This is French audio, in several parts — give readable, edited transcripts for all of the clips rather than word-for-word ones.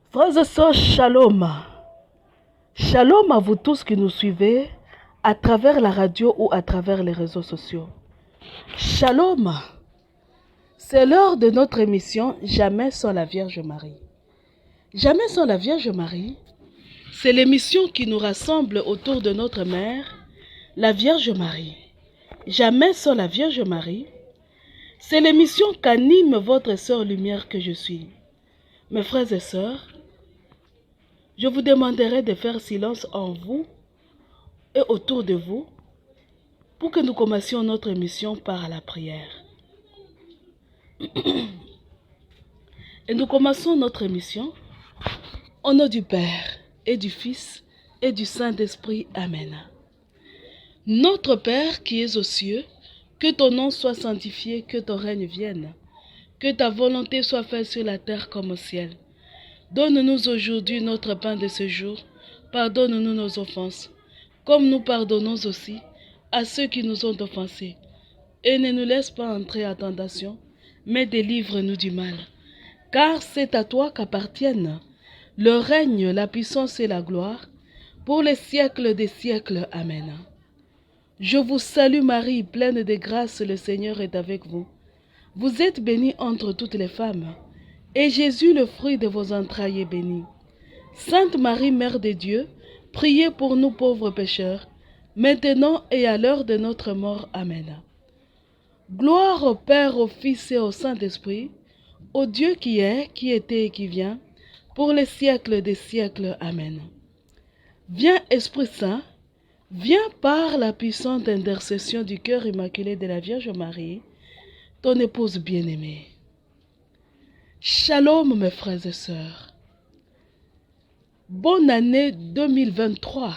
Frères et sœurs, shalom. Shalom à vous tous qui nous suivez à travers la radio ou à travers les réseaux sociaux. Shalom. C'est l'heure de notre émission Jamais sans la Vierge Marie. Jamais sans la Vierge Marie, c'est l'émission qui nous rassemble autour de notre mère, la Vierge Marie. Jamais sans la Vierge Marie, c'est l'émission qu'anime votre sœur lumière que je suis. Mes frères et sœurs, je vous demanderai de faire silence en vous et autour de vous pour que nous commencions notre émission par la prière. Et nous commençons notre émission au nom du Père et du Fils et du Saint-Esprit. Amen. Notre Père qui es aux cieux, que ton nom soit sanctifié, que ton règne vienne, que ta volonté soit faite sur la terre comme au ciel. Donne-nous aujourd'hui notre pain de ce jour. Pardonne-nous nos offenses, comme nous pardonnons aussi à ceux qui nous ont offensés. Et ne nous laisse pas entrer à tentation, mais délivre-nous du mal. Car c'est à toi qu'appartiennent le règne, la puissance et la gloire, pour les siècles des siècles. Amen. Je vous salue Marie, pleine de grâce, le Seigneur est avec vous. Vous êtes bénie entre toutes les femmes, et Jésus, le fruit de vos entrailles, est béni. Sainte Marie, Mère de Dieu, priez pour nous pauvres pécheurs, maintenant et à l'heure de notre mort. Amen. Gloire au Père, au Fils et au Saint-Esprit, au Dieu qui est, qui était et qui vient, pour les siècles des siècles. Amen. Viens, Esprit Saint, viens par la puissante intercession du cœur immaculé de la Vierge Marie, ton épouse bien-aimée. Shalom, mes frères et sœurs. Bonne année 2023.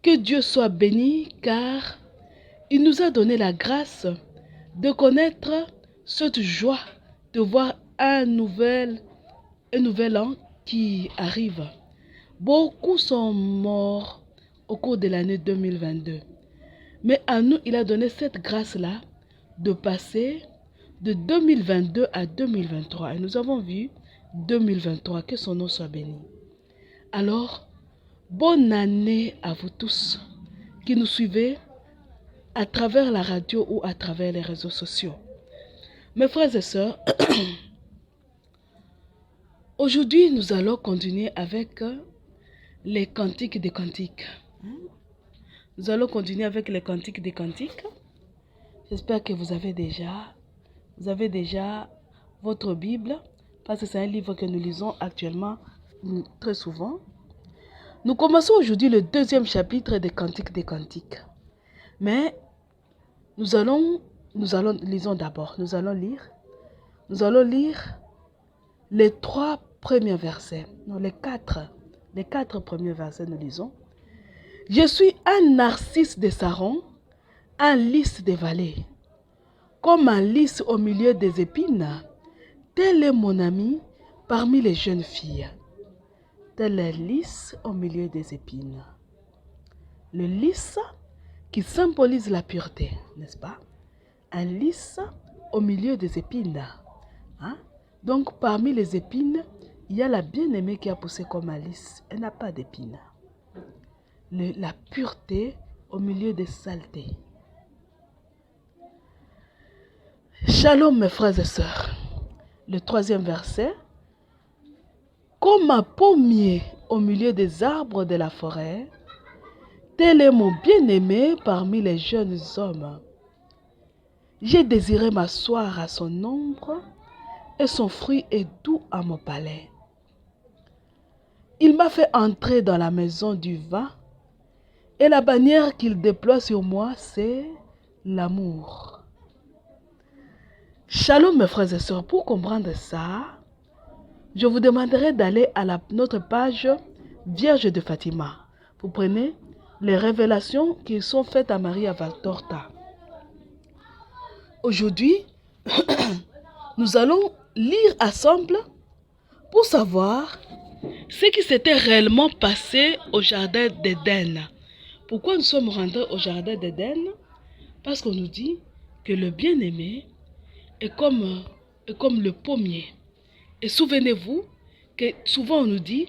Que Dieu soit béni, car il nous a donné la grâce de connaître cette joie de voir un nouvel an qui arrive. Beaucoup sont morts au cours de l'année 2022. Mais à nous, il a donné cette grâce-là de passer de 2022 à 2023. Et nous avons vu 2023, que son nom soit béni. Alors, bonne année à vous tous qui nous suivez à travers la radio ou à travers les réseaux sociaux. Mes frères et sœurs, aujourd'hui nous allons continuer avec les cantiques des cantiques. Nous allons continuer avec les cantiques des cantiques. J'espère que vous avez déjà votre Bible, parce que c'est un livre que nous lisons actuellement très souvent. Nous commençons aujourd'hui le deuxième chapitre des cantiques des cantiques. Mais nous allons lire les trois premiers versets. Non, les quatre premiers versets nous lisons. Je suis un narcisse de Saron, un lys des vallées. Comme un lys au milieu des épines, tel est mon ami parmi les jeunes filles. Tel est lys au milieu des épines. Le lys qui symbolise la pureté, n'est-ce pas? Un lys au milieu des épines. Donc parmi les épines, il y a la bien-aimée qui a poussé comme un lys. Elle n'a pas d'épines. La pureté au milieu des saletés. Shalom mes frères et sœurs. Le troisième verset. Comme un pommier au milieu des arbres de la forêt, tel est mon bien-aimé parmi les jeunes hommes. J'ai désiré m'asseoir à son ombre, et son fruit est doux à mon palais. Il m'a fait entrer dans la maison du vin, et la bannière qu'il déploie sur moi, c'est l'amour. Shalom mes frères et sœurs, pour comprendre ça, je vous demanderai d'aller à notre page Vierge de Fatima. Vous prenez les révélations qui sont faites à Maria Valtorta. Aujourd'hui, nous allons lire ensemble pour savoir ce qui s'était réellement passé au jardin d'Éden. Pourquoi nous sommes rentrés au jardin d'Éden? Parce qu'on nous dit que le bien-aimé est comme le pommier. Et souvenez-vous que souvent on nous dit,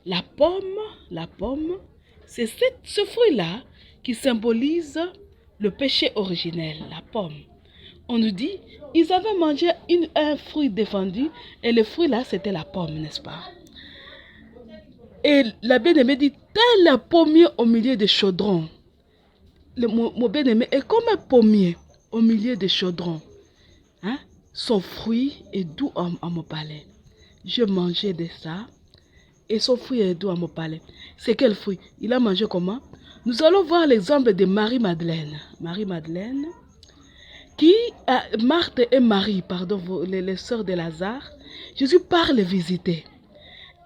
la pomme, c'est ce fruit-là qui symbolise le péché originel, la pomme. On nous dit, ils avaient mangé un fruit défendu et le fruit là, c'était la pomme, n'est-ce pas? Et la bien-aimée dit, tel un pommier au milieu des chaudrons. Mon bien-aimé est comme un pommier au milieu des chaudrons. Hein? Son fruit est doux à mon palais. Je mangeais de ça et son fruit est doux à mon palais. C'est quel fruit? Il a mangé comment? Nous allons voir l'exemple de Marie-Madeleine. Marie-Madeleine, Marthe et Marie, pardon, les sœurs de Lazare, Jésus part les visiter.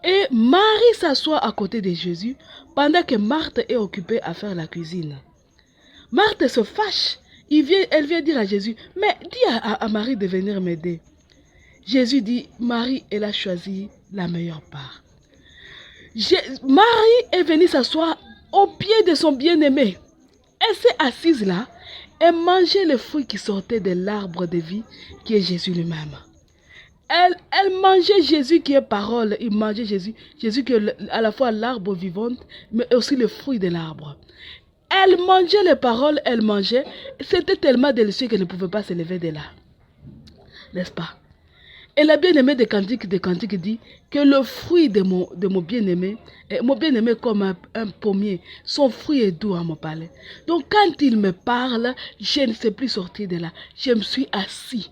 Et Marie s'assoit à côté de Jésus pendant que Marthe est occupée à faire la cuisine. Marthe se fâche. Elle vient dire à Jésus, mais dis à Marie de venir m'aider. Jésus dit, Marie, elle a choisi la meilleure part. Marie est venue s'asseoir au pied de son bien-aimé. Elle s'est assise là et mangeait le fruit qui sortait de l'arbre de vie qui est Jésus lui-même. Elle mangeait Jésus qui est parole. Il mangeait Jésus qui est à la fois l'arbre vivant, mais aussi le fruit de l'arbre. Elle mangeait les paroles, elle mangeait. C'était tellement délicieux qu'elle ne pouvait pas se lever de là. N'est-ce pas? Et la bien-aimée de Cantique dit que le fruit de mon bien-aimé comme un pommier, son fruit est doux à mon palais. Donc quand il me parle, je ne sais plus sortir de là. Je me suis assis.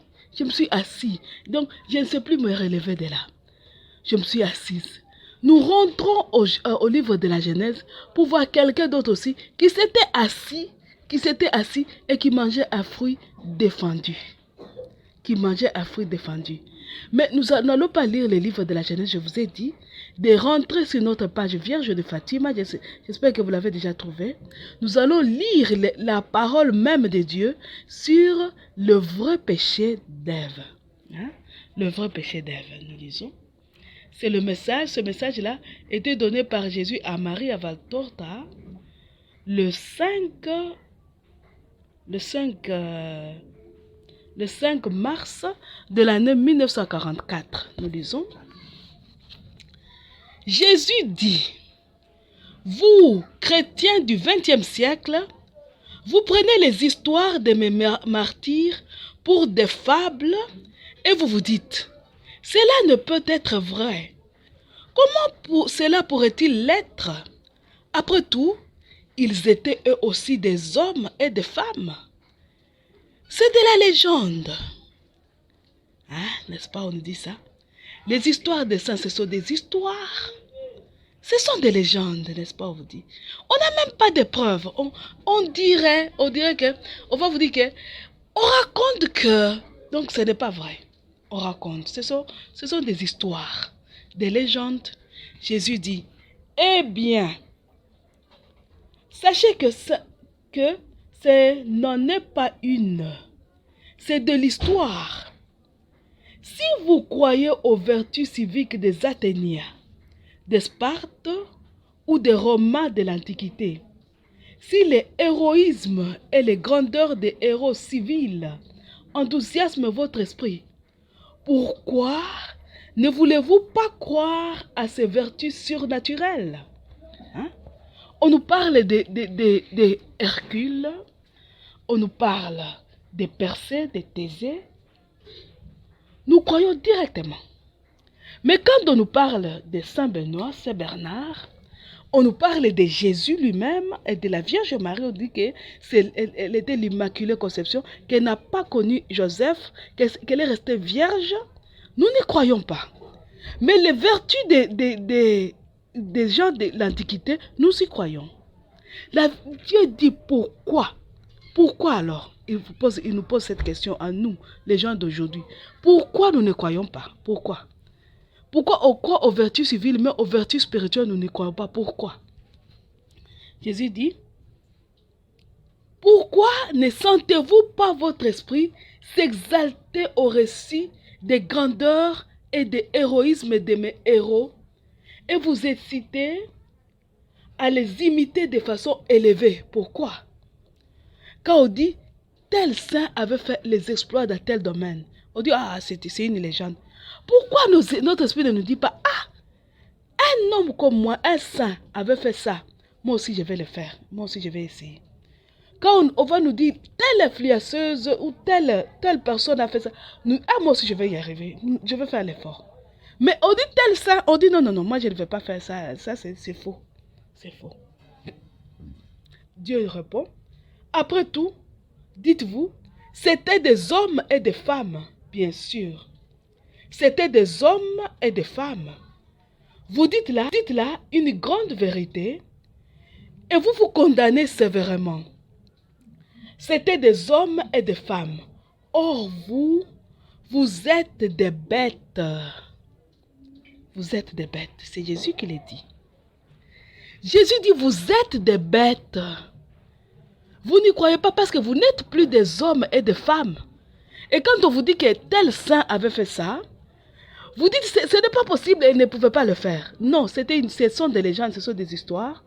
Donc je ne sais plus me relever de là. Je me suis assise. Nous rentrons au livre de la Genèse pour voir quelqu'un d'autre aussi qui s'était assis et qui mangeait un fruit défendu. Mais nous n'allons pas lire le livre de la Genèse, je vous ai dit, de rentrer sur notre page Vierge de Fatima, j'espère que vous l'avez déjà trouvé. Nous allons lire la parole même de Dieu sur le vrai péché d'Ève. Hein? Le vrai péché d'Ève, nous lisons. C'est le message, ce message-là était donné par Jésus à Marie à Valtorta le 5 mars de l'année 1944. Nous lisons. Jésus dit, vous, chrétiens du XXe siècle, vous prenez les histoires de mes martyrs pour des fables et vous vous dites, cela ne peut être vrai. Comment cela pourrait-il l'être? Après tout, ils étaient eux aussi des hommes et des femmes. C'est de la légende. Hein, n'est-ce pas, on nous dit ça? Les histoires des saints, ce sont des histoires. Ce sont des légendes, n'est-ce pas, on vous dit? On n'a même pas de preuves. On dirait que, on va vous dire que, on raconte que, donc ce n'est pas vrai. On raconte, ce sont des histoires, des légendes. Jésus dit, eh bien, sachez que ce n'en est pas une. C'est de l'histoire. Si vous croyez aux vertus civiques des Athéniens, des Sparte ou des Romains de l'Antiquité, si l'héroïsme et les grandeurs des héros civils enthousiasment votre esprit, pourquoi ne voulez-vous pas croire à ces vertus surnaturelles? Hein? On nous parle de Hercule, on nous parle de Persée, de Thésée. Nous croyons directement. Mais quand on nous parle de Saint Benoît, Saint Bernard, on nous parle de Jésus lui-même et de la Vierge Marie. On dit qu'elle était l'Immaculée Conception, qu'elle n'a pas connu Joseph, qu'elle est restée vierge. Nous n'y croyons pas. Mais les vertus des gens de l'Antiquité, nous y croyons. Dieu dit pourquoi? Pourquoi alors? Il nous pose cette question à nous, les gens d'aujourd'hui. Pourquoi nous ne croyons pas? Pourquoi? Pourquoi on croit aux vertus civiles, mais aux vertus spirituelles, nous ne croyons pas? Pourquoi? Jésus dit, pourquoi ne sentez-vous pas votre esprit s'exalter au récit des grandeurs et des héroïsmes de mes héros et vous exciter à les imiter de façon élevée? Pourquoi? Quand on dit, tel saint avait fait les exploits dans tel domaine, on dit, ah, c'est une légende. Pourquoi notre esprit ne nous dit pas, ah, un homme comme moi, un saint, avait fait ça, moi aussi je vais le faire. Moi aussi je vais essayer. Quand on va nous dire telle influenceuse ou telle personne a fait ça, moi aussi je vais y arriver. Je vais faire l'effort. Mais on dit tel saint, on dit non, non, non, moi je ne vais pas faire ça. Ça c'est faux. C'est faux. Dieu répond, après tout, dites-vous, c'était des hommes et des femmes, bien sûr. C'était des hommes et des femmes. Vous dites là une grande vérité et vous vous condamnez sévèrement. C'était des hommes et des femmes. Or vous êtes des bêtes. Vous êtes des bêtes. C'est Jésus qui l'a dit. Jésus dit, vous êtes des bêtes. Vous n'y croyez pas parce que vous n'êtes plus des hommes et des femmes. Et quand on vous dit que tel saint avait fait ça, vous dites, ce n'est pas possible et il ne pouvait pas le faire. Non, ce sont des légendes, ce sont des histoires.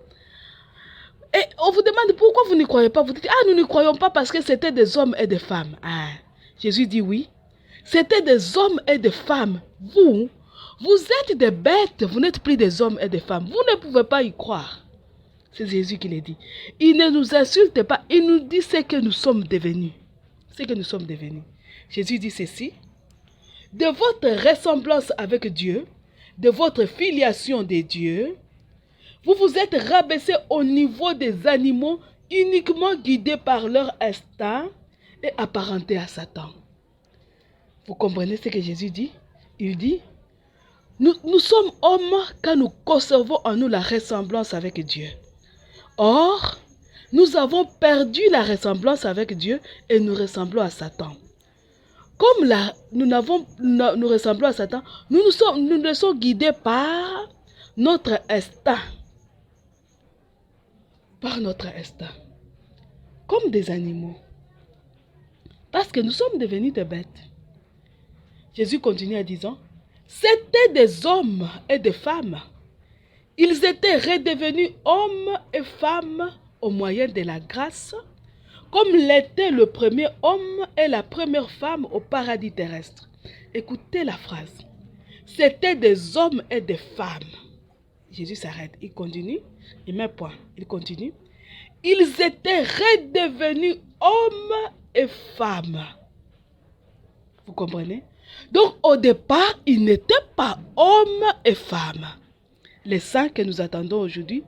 Et on vous demande pourquoi vous n'y croyez pas. Vous dites, nous n'y croyons pas parce que c'était des hommes et des femmes. Jésus dit oui. C'était des hommes et des femmes. Vous êtes des bêtes. Vous n'êtes plus des hommes et des femmes. Vous ne pouvez pas y croire. C'est Jésus qui l'a dit. Il ne nous insulte pas. Il nous dit ce que nous sommes devenus. Ce que nous sommes devenus. Jésus dit ceci. De votre ressemblance avec Dieu, de votre filiation des dieux, vous vous êtes rabaissés au niveau des animaux uniquement guidés par leur instinct et apparentés à Satan. Vous comprenez ce que Jésus dit? Il dit, nous sommes hommes quand nous conservons en nous la ressemblance avec Dieu. Or, nous avons perdu la ressemblance avec Dieu et nous ressemblons à Satan. Comme nous ressemblons à Satan, nous ne sommes guidés par notre instinct. Par notre instinct. Comme des animaux. Parce que nous sommes devenus des bêtes. Jésus continue en disant, c'était des hommes et des femmes. Ils étaient redevenus hommes et femmes au moyen de la grâce, comme l'était le premier homme et la première femme au paradis terrestre. Écoutez la phrase. C'était des hommes et des femmes. Jésus s'arrête. Il continue. Il met un point. Il continue. Ils étaient redevenus hommes et femmes. Vous comprenez? Donc au départ, ils n'étaient pas hommes et femmes. Les saints que nous attendons aujourd'hui,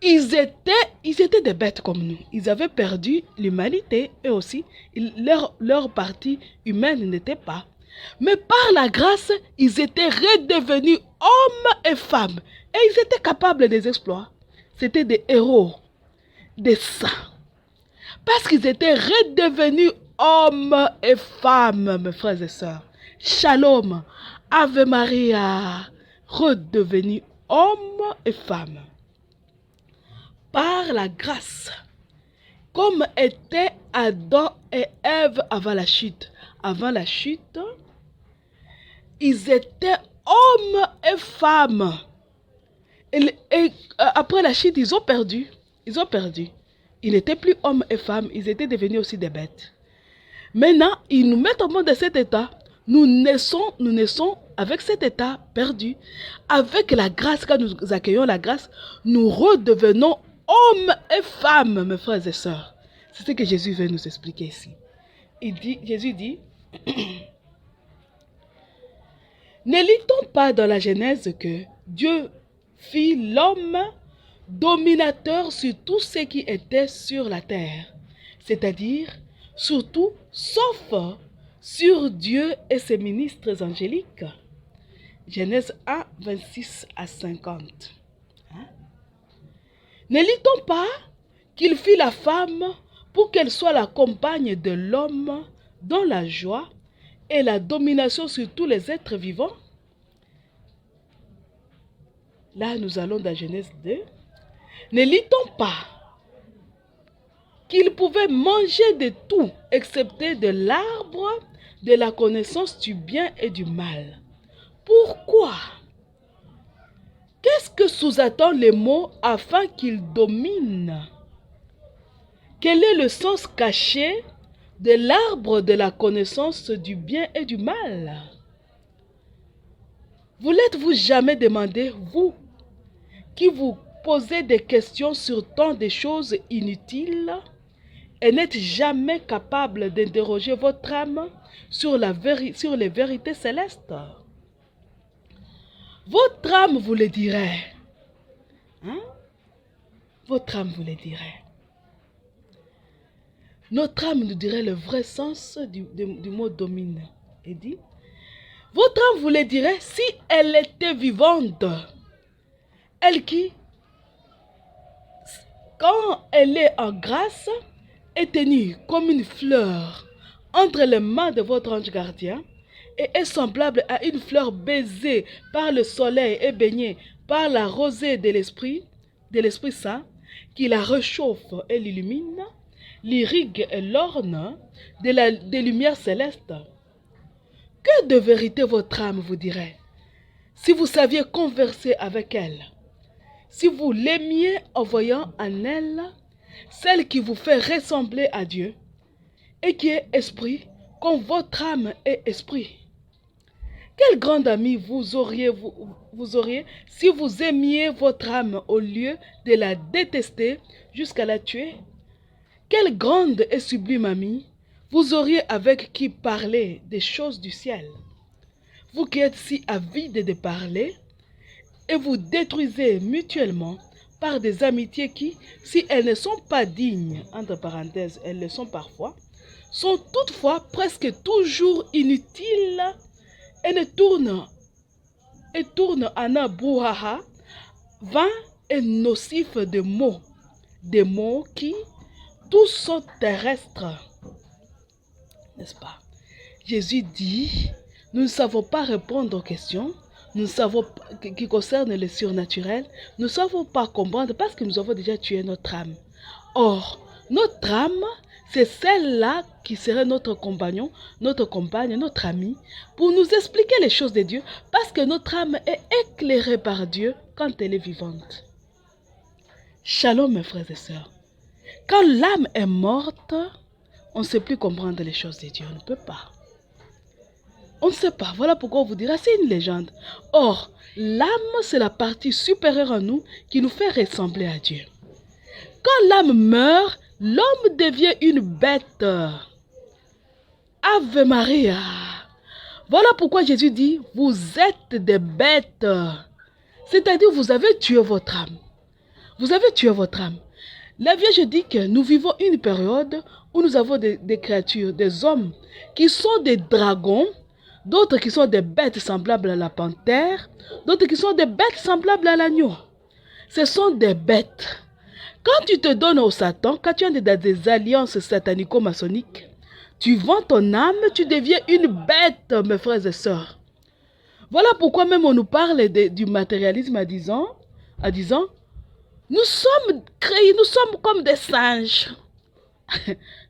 ils étaient des bêtes comme nous. Ils avaient perdu l'humanité et aussi leur partie humaine n'était pas. Mais par la grâce, ils étaient redevenus hommes et femmes. Et ils étaient capables des exploits. C'était des héros, des saints. Parce qu'ils étaient redevenus hommes et femmes, mes frères et sœurs. Shalom, Ave Maria, redevenus hommes et femmes. Par la grâce, comme étaient Adam et Ève avant la chute. Avant la chute, ils étaient hommes et femmes. Et après la chute, ils ont perdu. Ils ont perdu. Ils n'étaient plus hommes et femmes, ils étaient devenus aussi des bêtes. Maintenant, ils nous mettent au monde de cet état. Nous naissons avec cet état perdu. Avec la grâce, quand nous accueillons la grâce, nous redevenons hommes et femmes, mes frères et sœurs. C'est ce que Jésus veut nous expliquer ici. Jésus dit, ne lit-on pas dans la Genèse que Dieu fit l'homme dominateur sur tout ce qui était sur la terre, c'est-à-dire sur tout sauf sur Dieu et ses ministres angéliques. Genèse 1, 26 à 50. Ne lit-on pas qu'il fit la femme pour qu'elle soit la compagne de l'homme dans la joie et la domination sur tous les êtres vivants? Là, nous allons dans Genèse 2. Ne lit-on pas qu'il pouvait manger de tout, excepté de l'arbre de la connaissance du bien et du mal? Pourquoi? Qu'est-ce que sous-entend les mots « afin qu'il domine » ? Quel est le sens caché de l'arbre de la connaissance du bien et du mal? Vous l'êtes-vous jamais demandé, vous, qui vous posez des questions sur tant de choses inutiles et n'êtes jamais capable d'interroger votre âme sur les vérités célestes? Votre âme vous le dirait. Hein? Votre âme vous le dirait. Notre âme nous dirait le vrai sens du mot domine. Et dit, votre âme vous le dirait si elle était vivante. Elle qui, quand elle est en grâce, est tenue comme une fleur entre les mains de votre ange gardien et est semblable à une fleur baisée par le soleil et baignée par la rosée de l'Esprit Saint, qui la réchauffe et l'illumine, l'irrigue et l'orne des lumières célestes. Que de vérité votre âme vous dirait, si vous saviez converser avec elle, si vous l'aimiez en voyant en elle celle qui vous fait ressembler à Dieu et qui est esprit, comme votre âme est esprit. Quel grand ami vous auriez si vous aimiez votre âme au lieu de la détester jusqu'à la tuer? Quelle grande et sublime amie vous auriez avec qui parler des choses du ciel? Vous qui êtes si avide de parler et vous détruisez mutuellement par des amitiés qui, si elles ne sont pas dignes, entre parenthèses, elles le sont parfois, sont toutefois presque toujours inutiles et tournent en un brouhaha vain et nocif de mots, des mots qui, tous sont terrestres. N'est-ce pas? Jésus dit, nous ne savons pas répondre aux questions, nous savons qui concernent le surnaturel, nous ne savons pas comprendre parce que nous avons déjà tué notre âme. Or, notre âme, c'est celle-là qui serait notre compagnon, notre compagne, notre ami, pour nous expliquer les choses de Dieu, parce que notre âme est éclairée par Dieu quand elle est vivante. Shalom mes frères et sœurs. Quand l'âme est morte, on ne sait plus comprendre les choses de Dieu, on ne peut pas. On ne sait pas, voilà pourquoi on vous dira, c'est une légende. Or, l'âme, c'est la partie supérieure en nous qui nous fait ressembler à Dieu. Quand l'âme meurt, l'homme devient une bête. Ave Maria. Voilà pourquoi Jésus dit, vous êtes des bêtes. C'est-à-dire, vous avez tué votre âme. Vous avez tué votre âme. La Vierge dit que nous vivons une période où nous avons des créatures, des hommes qui sont des dragons, d'autres qui sont des bêtes semblables à la panthère, d'autres qui sont des bêtes semblables à l'agneau. Ce sont des bêtes. Quand tu te donnes au Satan, quand tu es dans des alliances satanico-maçonniques, tu vends ton âme, tu deviens une bête, mes frères et sœurs. Voilà pourquoi même on nous parle du matérialisme en disant, nous sommes créés, nous sommes comme des singes.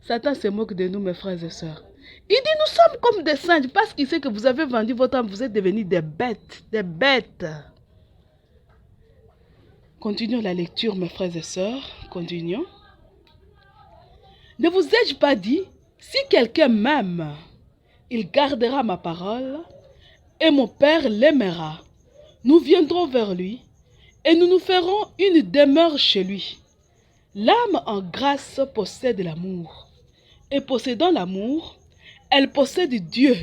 Satan se moque de nous, mes frères et sœurs. Il dit, nous sommes comme des singes parce qu'il sait que vous avez vendu votre âme, vous êtes devenus des bêtes, des bêtes. Continuons la lecture, mes frères et sœurs. Continuons. Ne vous ai-je pas dit, si quelqu'un m'aime, il gardera ma parole, et mon Père l'aimera. Nous viendrons vers lui, et nous nous ferons une demeure chez lui. L'âme en grâce possède l'amour, et possédant l'amour, elle possède Dieu,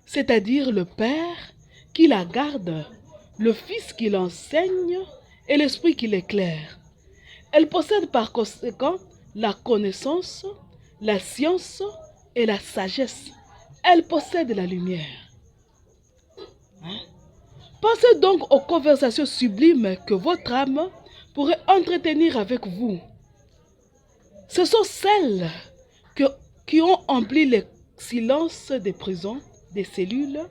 c'est-à-dire le Père qui la garde, le Fils qui l'enseigne et l'Esprit qui l'éclaire. Elle possède par conséquent la connaissance, la science et la sagesse. Elle possède la lumière. Pensez donc aux conversations sublimes que votre âme pourrait entretenir avec vous. Ce sont celles qui ont empli les silences des prisons, des cellules,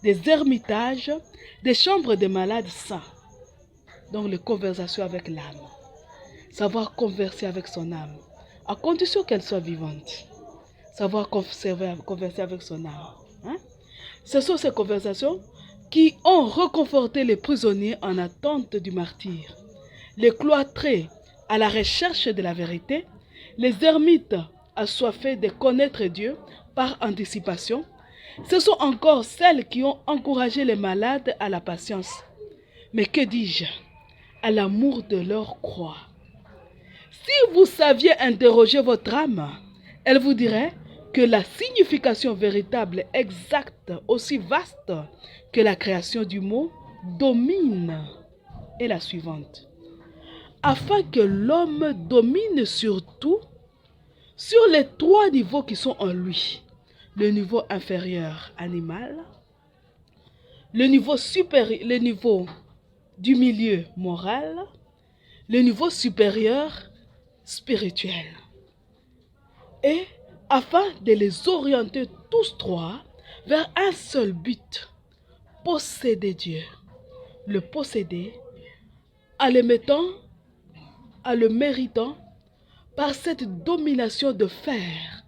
des ermitages, des chambres des malades saints. Donc les conversations avec l'âme. Savoir converser avec son âme, à condition qu'elle soit vivante. Savoir converser avec son âme. Ce sont ces conversations qui ont réconforté les prisonniers en attente du martyre, les cloîtrés à la recherche de la vérité, les ermites assoiffés de connaître Dieu par anticipation, Ce sont encore celles qui ont encouragé les malades à la patience. Mais que dis-je? À l'amour de leur croix. Si vous saviez interroger votre âme, elle vous dirait que la signification véritable, exacte, aussi vaste que la création du mot, domine est la suivante. Afin que l'homme domine sur tout, sur les 3 niveaux qui sont en lui. Le niveau inférieur animal, le niveau supérieur, le niveau du milieu moral, le niveau supérieur spirituel. Et afin de les orienter tous 3 vers un seul but, posséder Dieu. Le posséder en le mettant, en le méritant par cette domination de fer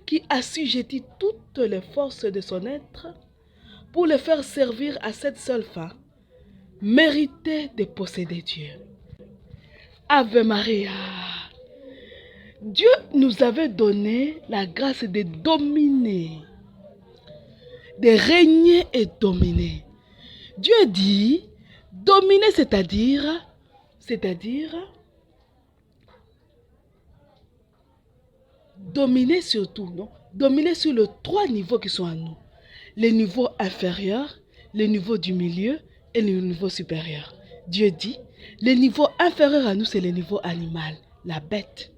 qui assujettit toutes les forces de son être pour le faire servir à cette seule fin, mériter de posséder Dieu. Ave Maria. Dieu nous avait donné la grâce de dominer, de régner et dominer. Dieu dit, dominer c'est-à-dire dominer sur tout, non? Dominer sur les 3 niveaux qui sont à nous. Les niveaux inférieurs, le niveau du milieu et le niveau supérieur. Dieu dit, le niveau inférieur à nous, c'est le niveau animal, la bête.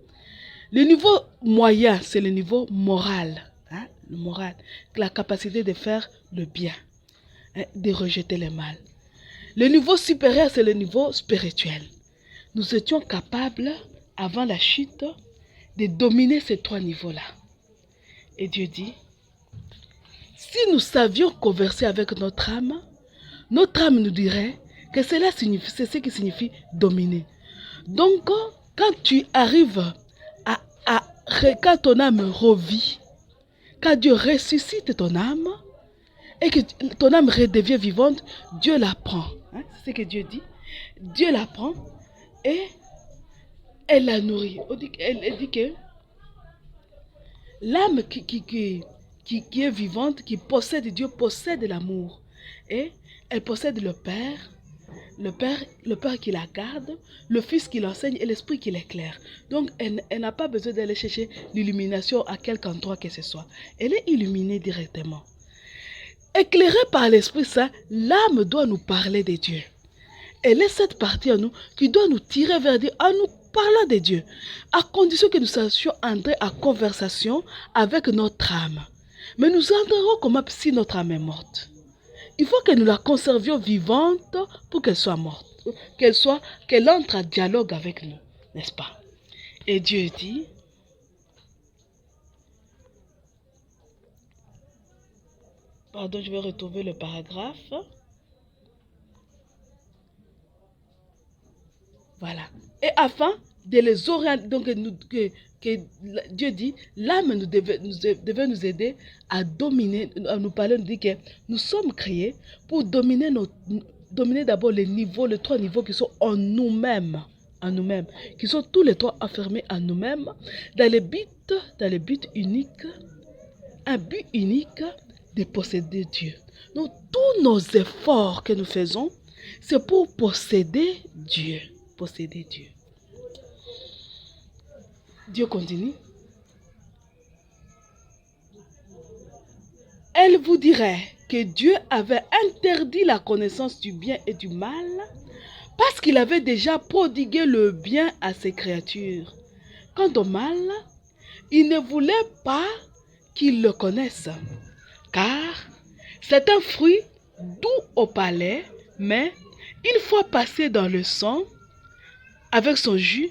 Le niveau moyen, c'est le niveau moral. Le moral, la capacité de faire le bien, de rejeter le mal. Le niveau supérieur, c'est le niveau spirituel. Nous étions capables, avant la chute, de dominer ces 3 niveaux-là. Et Dieu dit, si nous savions converser avec notre âme nous dirait que c'est ce qui signifie dominer. Donc, quand tu arrives quand ton âme revit, quand Dieu ressuscite ton âme, et que ton âme redevient vivante, Dieu la prend. C'est ce que Dieu dit. Dieu la prend et elle la nourrit. Elle dit que l'âme qui est vivante, qui possède Dieu, possède l'amour. Et elle possède le Père qui la garde, le Fils qui l'enseigne et l'Esprit qui l'éclaire. Donc, elle n'a pas besoin d'aller chercher l'illumination à quelque endroit que ce soit. Elle est illuminée directement. Éclairée par l'Esprit Saint, l'âme doit nous parler de Dieu. Elle est cette partie en nous qui doit nous tirer vers Dieu en nous parlant de Dieu, à condition que nous sachions entrer en conversation avec notre âme. Mais nous entrerons comment si notre âme est morte? Il faut que nous la conservions vivante pour qu'elle soit morte, qu'elle entre en dialogue avec nous, n'est-ce pas? Et Dieu dit, pardon, je vais retrouver le paragraphe. Voilà. Et afin de les orienter, donc que Dieu dit, l'âme devait nous aider à dominer, à nous parler, nous dit que nous sommes créés pour dominer d'abord les 3 niveaux qui sont en nous-mêmes, qui sont tous les 3 affirmés en nous-mêmes, dans le but unique, un but unique de posséder Dieu. Donc tous nos efforts que nous faisons, c'est pour posséder Dieu. Posséder Dieu. Dieu continue. Elle vous dirait que Dieu avait interdit la connaissance du bien et du mal parce qu'il avait déjà prodigué le bien à ses créatures. Quant au mal, il ne voulait pas qu'ils le connaissent, car c'est un fruit doux au palais, mais une fois passé dans le sang, avec son jus,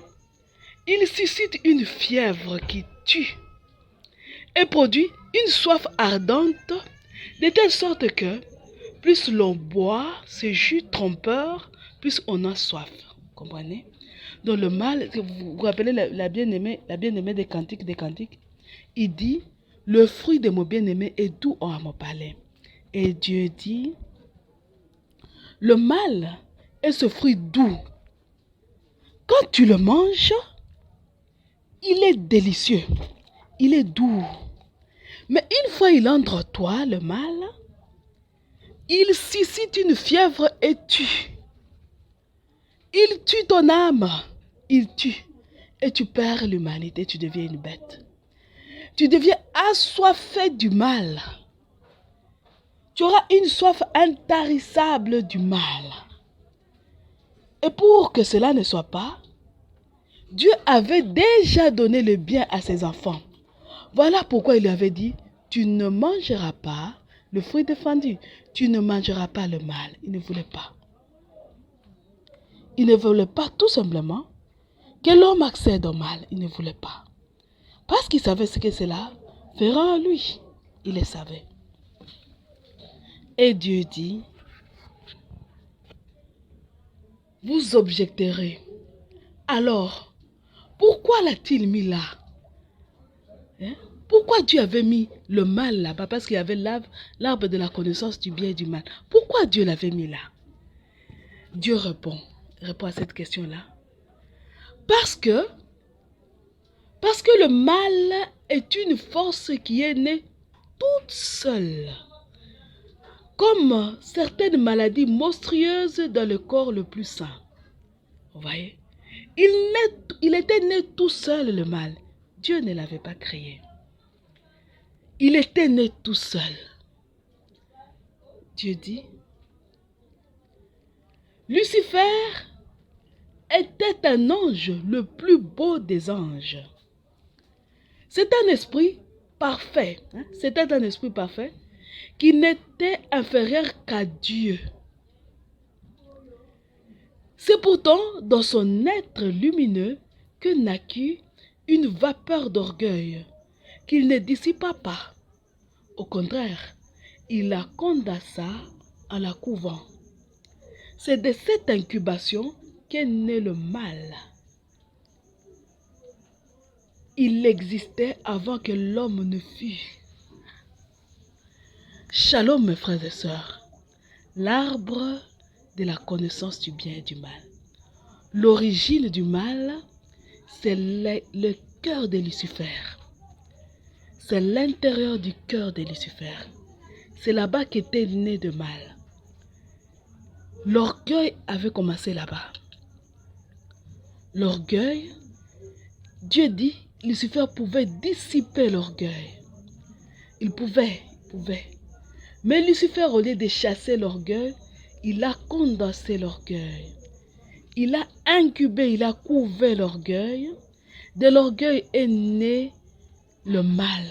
il suscite une fièvre qui tue et produit une soif ardente, de telle sorte que plus l'on boit ce jus trompeur, plus on a soif. Comprenez? Donc le mal, vous vous rappelez la bien-aimée des Cantiques, il dit, le fruit de mon bien-aimé est doux à mon palais. Et Dieu dit, le mal est ce fruit doux. Quand tu le manges, il est délicieux, il est doux. Mais une fois il entre en toi, le mal, il suscite une fièvre et tue. Il tue ton âme. Il tue. Et tu perds l'humanité, tu deviens une bête. Tu deviens assoiffé du mal. Tu auras une soif intarissable du mal. Et pour que cela ne soit pas, Dieu avait déjà donné le bien à ses enfants. Voilà pourquoi il lui avait dit, tu ne mangeras pas le fruit défendu. Tu ne mangeras pas le mal. Il ne voulait pas. Il ne voulait pas tout simplement que l'homme accède au mal. Il ne voulait pas. Parce qu'il savait ce que cela fera en lui. Il le savait. Et Dieu dit, vous objecterez. Alors, pourquoi l'a-t-il mis là? Pourquoi Dieu avait mis le mal là-bas? Parce qu'il y avait l'arbre de la connaissance du bien et du mal. Pourquoi Dieu l'avait mis là? Dieu répond à cette question-là. Parce que le mal est une force qui est née toute seule. Comme certaines maladies monstrueuses dans le corps le plus sain. Vous voyez? Il était né tout seul, le mal. Dieu ne l'avait pas créé. Il était né tout seul. Dieu dit, Lucifer était un ange, le plus beau des anges. C'est un esprit parfait. C'était un esprit parfait qui n'était inférieur qu'à Dieu. C'est pourtant dans son être lumineux que naquit une vapeur d'orgueil qu'il ne dissipa pas. Au contraire, il la condensa en la couvant. C'est de cette incubation qu'est né le mal. Il existait avant que l'homme ne fût. Shalom mes frères et sœurs. L'arbre de la connaissance du bien et du mal. L'origine du mal, c'est le cœur de Lucifer. C'est l'intérieur du cœur de Lucifer. C'est là-bas qu'était né le mal. L'orgueil avait commencé là-bas. L'orgueil, Dieu dit, Lucifer pouvait dissiper l'orgueil. Il pouvait. Mais Lucifer, au lieu de chasser l'orgueil, il a condensé l'orgueil. Il a incubé, il a couvé l'orgueil. De l'orgueil est né le mal,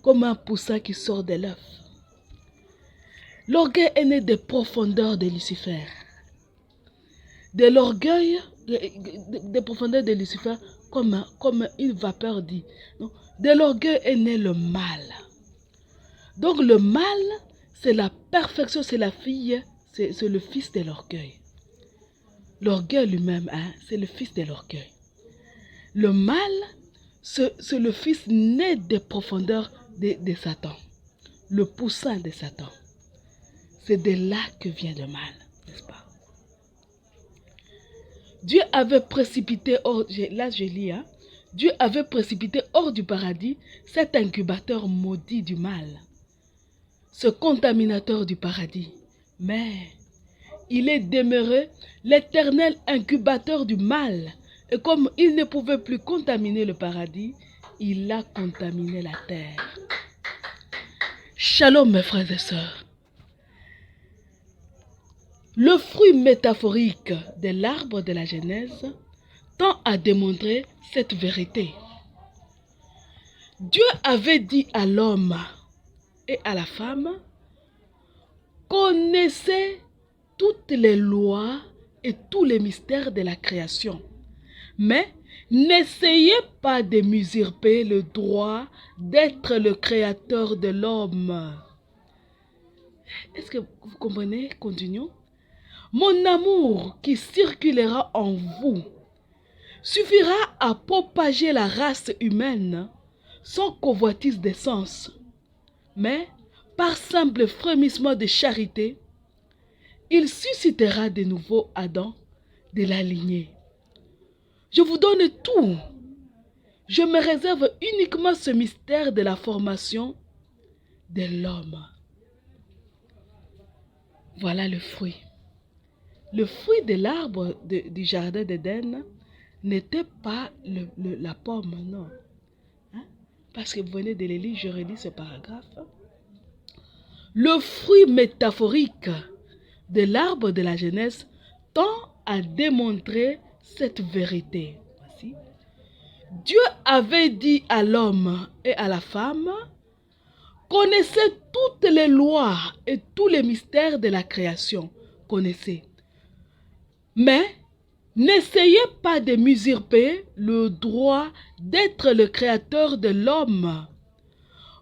comme un poussin qui sort de l'œuf. L'orgueil est né des profondeurs de Lucifer. De l'orgueil, des profondeurs de Lucifer, comme une vapeur dit. De l'orgueil est né le mal. Donc le mal, c'est la perfection, c'est la fille, c'est le fils de l'orgueil. L'orgueil lui-même, c'est le fils de l'orgueil. Le mal, c'est le fils né des profondeurs de Satan. Le poussin de Satan. C'est de là que vient le mal, n'est-ce pas? Dieu avait précipité hors, là je lis, Dieu avait précipité hors du paradis cet incubateur maudit du mal, ce contaminateur du paradis. Mais il est demeuré l'éternel incubateur du mal. Et comme il ne pouvait plus contaminer le paradis, il a contaminé la terre. Shalom mes frères et sœurs. Le fruit métaphorique de l'arbre de la Genèse tend à démontrer cette vérité. Dieu avait dit à l'homme et à la femme, connaissez toutes les lois et tous les mystères de la création, mais n'essayez pas de m'usurper le droit d'être le créateur de l'homme. Est-ce que vous comprenez? Continuons. Mon amour qui circulera en vous suffira à propager la race humaine sans convoitise des sens, mais par simple frémissement de charité, il suscitera de nouveau Adam de la lignée. Je vous donne tout. Je me réserve uniquement ce mystère de la formation de l'homme. Voilà le fruit. Le fruit de l'arbre du jardin d'Éden n'était pas la pomme, non. Hein? Parce que vous venez de le lire, je relis ce paragraphe. Le fruit métaphorique de l'arbre de la Genèse tend à démontrer cette vérité. Voici. Dieu avait dit à l'homme et à la femme, connaissez toutes les lois et tous les mystères de la création. Connaissez. Mais n'essayez pas de m'usurper le droit d'être le créateur de l'homme.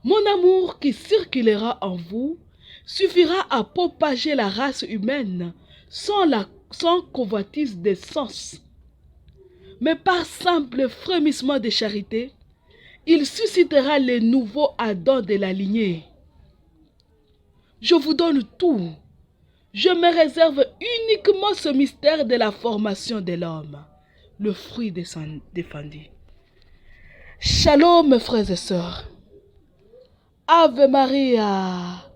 Mon amour qui circulera en vous suffira à propager la race humaine sans convoitise des sens. Mais par simple frémissement de charité, il suscitera les nouveaux Adam de la lignée. Je vous donne tout. Je me réserve uniquement ce mystère de la formation de l'homme, le fruit défendu. Shalom, frères et sœurs. Ave Maria.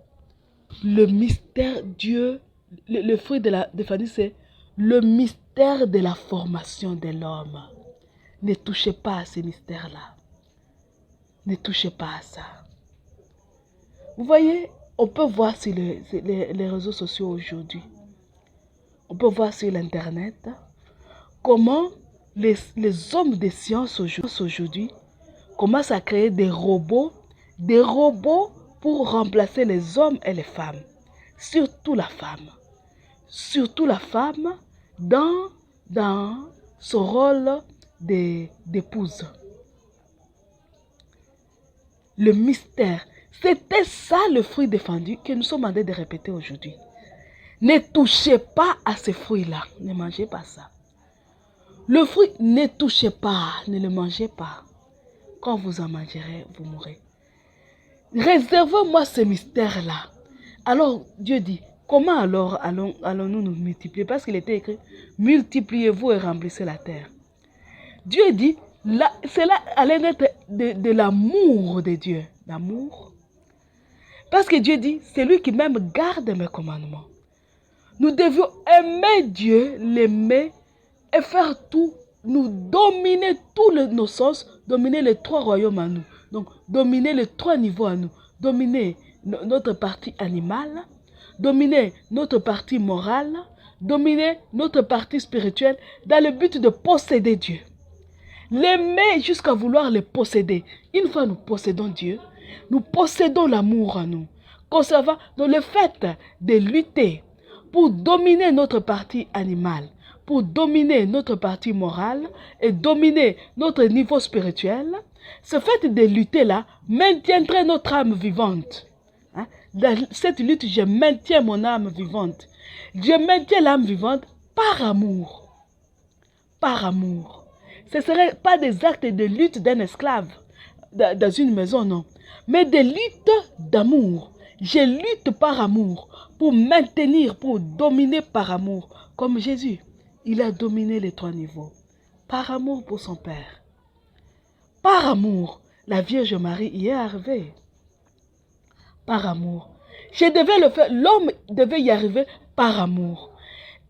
Le mystère Dieu, le fruit de la défendu, c'est le mystère de la formation de l'homme. Ne touchez pas à ces mystères-là. Ne touchez pas à ça. Vous voyez, on peut voir sur les réseaux sociaux aujourd'hui, on peut voir sur l'internet comment les hommes de science aujourd'hui commencent à créer des robots pour remplacer les hommes et les femmes. Surtout la femme. Surtout la femme dans son rôle d'épouse. Le mystère. C'était ça le fruit défendu que nous sommes en train de répéter aujourd'hui. Ne touchez pas à ce fruit-là. Ne mangez pas ça. Le fruit, ne touchez pas. Ne le mangez pas. Quand vous en mangerez, vous mourrez. Réservez-moi ce mystère-là. Alors, Dieu dit, comment alors allons-nous nous multiplier? Parce qu'il était écrit, multipliez-vous et remplissez la terre. Dieu dit, cela allait être de l'amour de Dieu. L'amour. Parce que Dieu dit, c'est lui qui même garde mes commandements. Nous devions aimer Dieu, l'aimer et faire tout, nous dominer tous nos sens, dominer les 3 royaumes à nous. Donc, dominer les 3 niveaux à nous. Dominer notre partie animale, dominer notre partie morale, dominer notre partie spirituelle dans le but de posséder Dieu. L'aimer jusqu'à vouloir le posséder. Une fois nous possédons Dieu, nous possédons l'amour en nous. Conservant dans le fait de lutter pour dominer notre partie animale, pour dominer notre partie morale et dominer notre niveau spirituel, ce fait de lutter-là maintiendrait notre âme vivante. Hein? Dans cette lutte, je maintiens mon âme vivante. Je maintiens l'âme vivante par amour. Par amour. Ce ne serait pas des actes de lutte d'un esclave dans une maison, non. Mais des luttes d'amour. Je lutte par amour pour maintenir, pour dominer par amour. Comme Jésus, il a dominé les 3 niveaux. Par amour pour son Père. Par amour, la Vierge Marie y est arrivée. Par amour. Je devais le faire, l'homme devait y arriver par amour.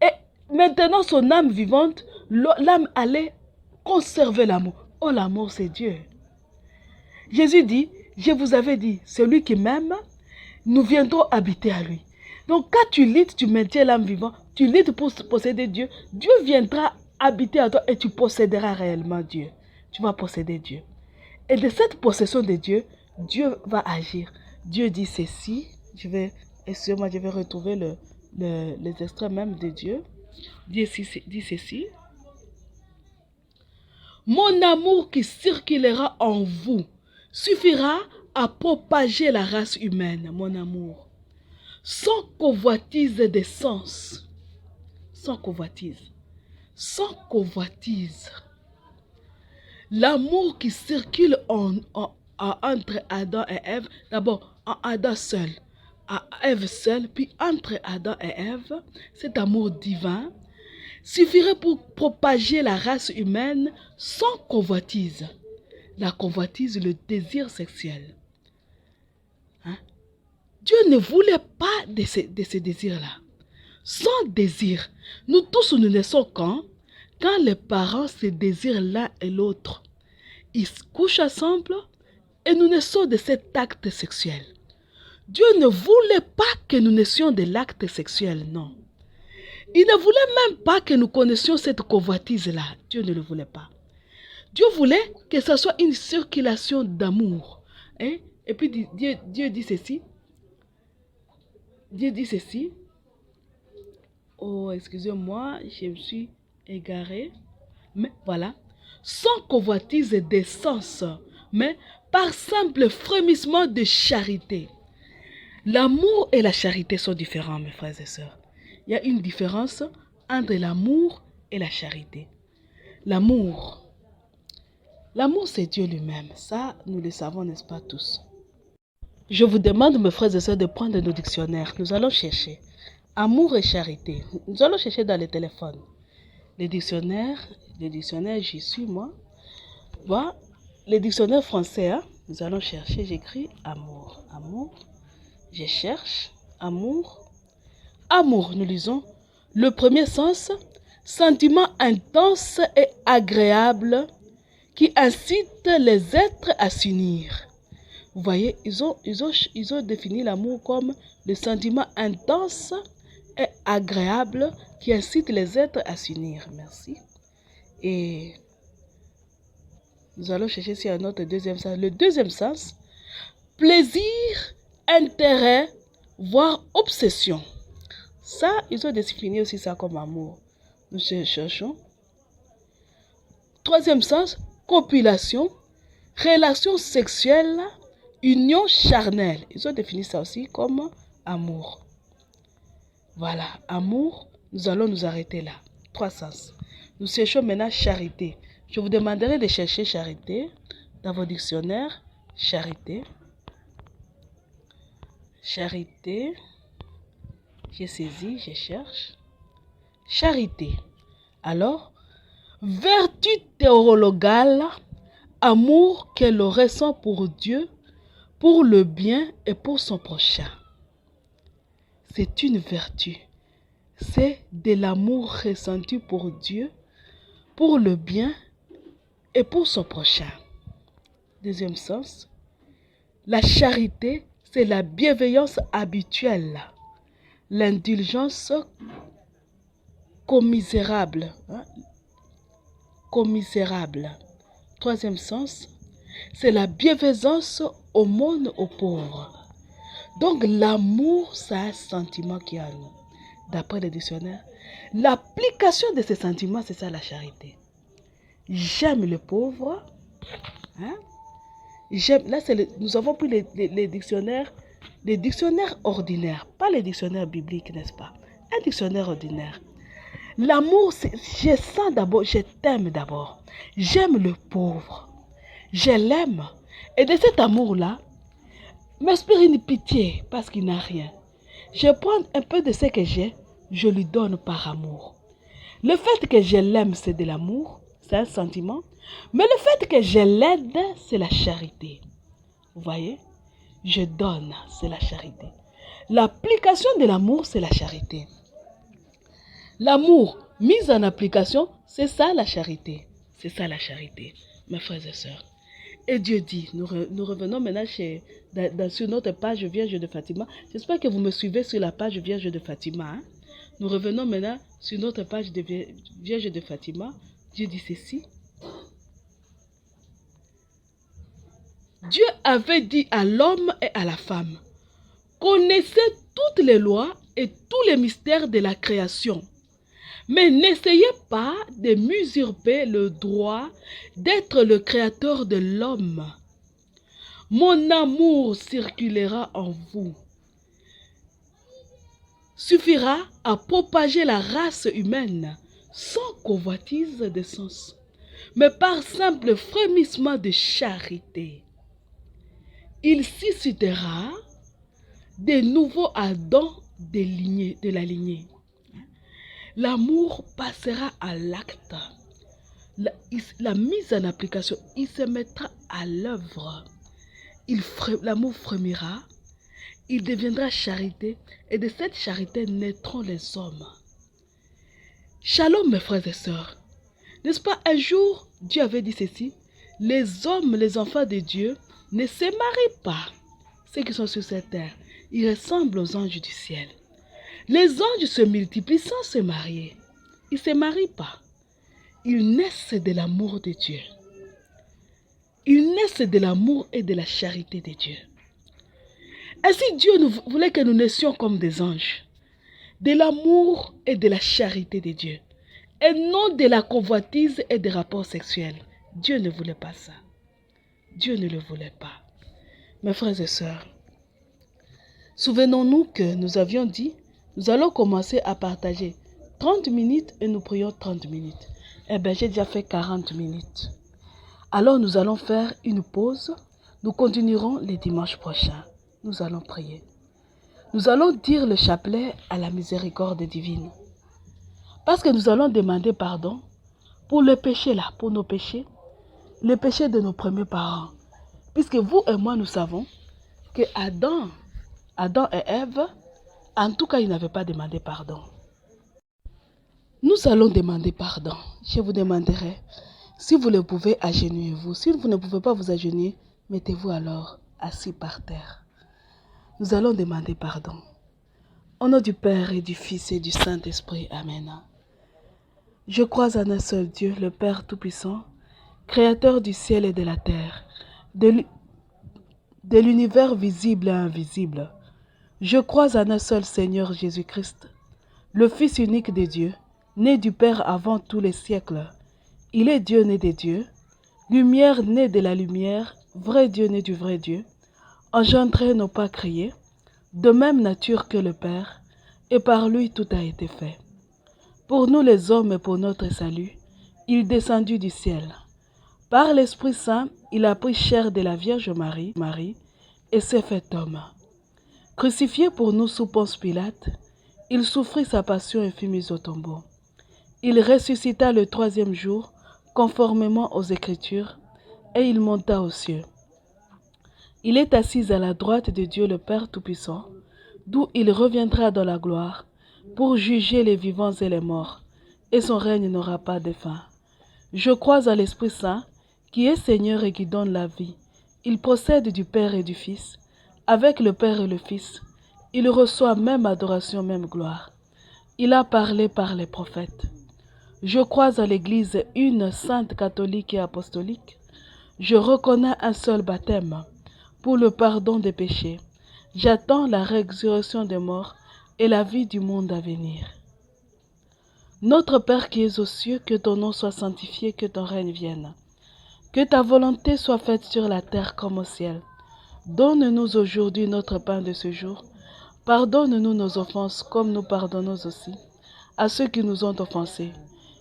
Et maintenant, son âme vivante, l'âme allait conserver l'amour. Oh, l'amour, c'est Dieu. Jésus dit, je vous avais dit, celui qui m'aime, nous viendrons habiter à lui. Donc, quand tu luttes, tu maintiens l'âme vivante, tu luttes pour posséder Dieu, Dieu viendra habiter à toi et tu posséderas réellement Dieu. Tu vas posséder Dieu. Et de cette possession de Dieu, Dieu va agir. Dieu dit ceci, je vais retrouver les extraits même de Dieu. Dieu dit ceci. Mon amour qui circulera en vous suffira à propager la race humaine, mon amour, sans convoitise des sens, sans convoitise, sans convoitise. L'amour qui circule entre Adam et Ève, d'abord en Adam seul, à Ève seule, puis entre Adam et Ève, cet amour divin suffirait pour propager la race humaine sans convoitise. La convoitise, le désir sexuel. Hein? Dieu ne voulait pas de ces désirs-là. Sans désir, nous tous nous naissons quand les parents se désirent l'un et l'autre. Ils se couchent ensemble et nous naissons de cet acte sexuel. Dieu ne voulait pas que nous naissions de l'acte sexuel, non. Il ne voulait même pas que nous connaissions cette convoitise-là. Dieu ne le voulait pas. Dieu voulait que ce soit une circulation d'amour. Hein? Et puis Dieu dit ceci. Dieu dit ceci. Oh, excusez-moi, je me suis égaré. Mais voilà. Sans convoitise des sens, mais par simple frémissement de charité. L'amour et la charité sont différents, mes frères et sœurs. Il y a une différence entre l'amour et la charité. L'amour, c'est Dieu lui-même. Ça, nous le savons, n'est-ce pas tous? Je vous demande, mes frères et sœurs, de prendre nos dictionnaires. Nous allons chercher amour et charité. Nous allons chercher dans les téléphones. Les dictionnaires, j'y suis moi. Voilà, les dictionnaires français, hein? Nous allons chercher, j'écris amour. Amour, je cherche amour. Amour, nous lisons. Le premier sens, sentiment intense et agréable qui incite les êtres à s'unir. Vous voyez, ils ont défini l'amour comme le sentiment intense et agréable qui incite les êtres à s'unir. Merci. Et nous allons chercher si un autre deuxième sens. Le deuxième sens, plaisir, intérêt, voire obsession. Ça, ils ont défini aussi ça comme amour. Nous cherchons. Troisième sens, copulation, relation sexuelle, union charnelle. Ils ont défini ça aussi comme amour. Voilà, amour, nous allons nous arrêter là. Trois sens. Nous cherchons maintenant charité. Je vous demanderai de chercher charité dans vos dictionnaires. Charité. Charité. J'ai saisi, je cherche. Charité. Alors, vertu théologale, amour qu'elle ressent pour Dieu, pour le bien et pour son prochain. C'est une vertu. C'est de l'amour ressenti pour Dieu, pour le bien et pour son prochain. Deuxième sens, la charité, c'est la bienveillance habituelle, l'indulgence commisérable. Commisérable. Troisième sens, c'est la bienveillance au monde, aux pauvres. Donc l'amour, c'est un sentiment qui a nous. D'après le dictionnaire, l'application de ces sentiments, c'est ça la charité. J'aime le pauvre. Hein? Là, nous avons pris les dictionnaires ordinaires, pas les dictionnaires bibliques, n'est-ce pas? Un dictionnaire ordinaire. L'amour, je sens d'abord, je t'aime d'abord. J'aime le pauvre. Je l'aime. Et de cet amour-là, m'inspire une pitié parce qu'il n'a rien. Je prends un peu de ce que j'ai, je lui donne par amour. Le fait que je l'aime, c'est de l'amour, c'est un sentiment. Mais le fait que je l'aide, c'est la charité. Vous voyez? Je donne, c'est la charité. L'application de l'amour, c'est la charité. L'amour mis en application, c'est ça la charité. C'est ça la charité, mes frères et sœurs. Et Dieu dit, nous revenons maintenant sur notre page Vierge de Fatima. J'espère que vous me suivez sur la page Vierge de Fatima. Hein? Nous revenons maintenant sur notre page de Vierge de Fatima. Dieu dit ceci. Dieu avait dit à l'homme et à la femme, connaissez toutes les lois et tous les mystères de la création. Mais n'essayez pas de m'usurper le droit d'être le créateur de l'homme. Mon amour circulera en vous. Suffira à propager la race humaine sans convoitise de sens, mais par simple frémissement de charité. Il suscitera de nouveaux Adam de la lignée. L'amour passera à l'acte. La mise en application, il se mettra à l'œuvre. L'amour frémira il deviendra charité, et de cette charité naîtront les hommes. Shalom mes frères et sœurs. N'est-ce pas, un jour, Dieu avait dit ceci, les hommes, les enfants de Dieu, ne se marient pas. Ceux qui sont sur cette terre, ils ressemblent aux anges du ciel. Les anges se multiplient sans se marier. Ils ne se marient pas. Ils naissent de l'amour de Dieu. Ils naissent de l'amour et de la charité de Dieu. Ainsi, Dieu voulait que nous naissions comme des anges, de l'amour et de la charité de Dieu, et non de la convoitise et des rapports sexuels. Dieu ne voulait pas ça. Dieu ne le voulait pas. Mes frères et sœurs, souvenons-nous que nous avions dit, nous allons commencer à partager 30 minutes et nous prions 30 minutes. Eh bien, j'ai déjà fait 40 minutes. Alors, nous allons faire une pause. Nous continuerons les dimanches prochains. Nous allons prier. Nous allons dire le chapelet à la miséricorde divine. Parce que nous allons demander pardon pour le péché là, pour nos péchés, le péché de nos premiers parents. Puisque vous et moi, nous savons que Adam et Ève, en tout cas, ils n'avaient pas demandé pardon. Nous allons demander pardon. Je vous demanderai, si vous le pouvez, agenouillez-vous. Si vous ne pouvez pas vous agenouiller, mettez-vous alors assis par terre. Nous allons demander pardon. Au nom du Père et du Fils et du Saint-Esprit. Amen. Je crois en un seul Dieu, le Père Tout-Puissant, Créateur du ciel et de la terre, de l'univers visible et invisible. Je crois en un seul Seigneur Jésus-Christ, le Fils unique de Dieu, né du Père avant tous les siècles. Il est Dieu né des dieux, lumière née de la lumière, vrai Dieu né du vrai Dieu, engendré non pas créé, de même nature que le Père, et par lui tout a été fait. Pour nous les hommes et pour notre salut, il est descendu du ciel. Par l'Esprit Saint, il a pris chair de la Vierge Marie, et s'est fait homme. Crucifié pour nous sous Ponce Pilate, il souffrit sa passion et fut mis au tombeau. Il ressuscita le troisième jour, conformément aux Écritures, et il monta aux cieux. Il est assis à la droite de Dieu le Père Tout-Puissant, d'où il reviendra dans la gloire, pour juger les vivants et les morts, et son règne n'aura pas de fin. Je crois à l'Esprit Saint, qui est Seigneur et qui donne la vie. Il procède du Père et du Fils, avec le Père et le Fils. Il reçoit même adoration, même gloire. Il a parlé par les prophètes. Je crois à l'Église une sainte catholique et apostolique. Je reconnais un seul baptême pour le pardon des péchés. J'attends la résurrection des morts et la vie du monde à venir. Notre Père qui es aux cieux, que ton nom soit sanctifié, que ton règne vienne. Que ta volonté soit faite sur la terre comme au ciel. Donne-nous aujourd'hui notre pain de ce jour. Pardonne-nous nos offenses comme nous pardonnons aussi à ceux qui nous ont offensés.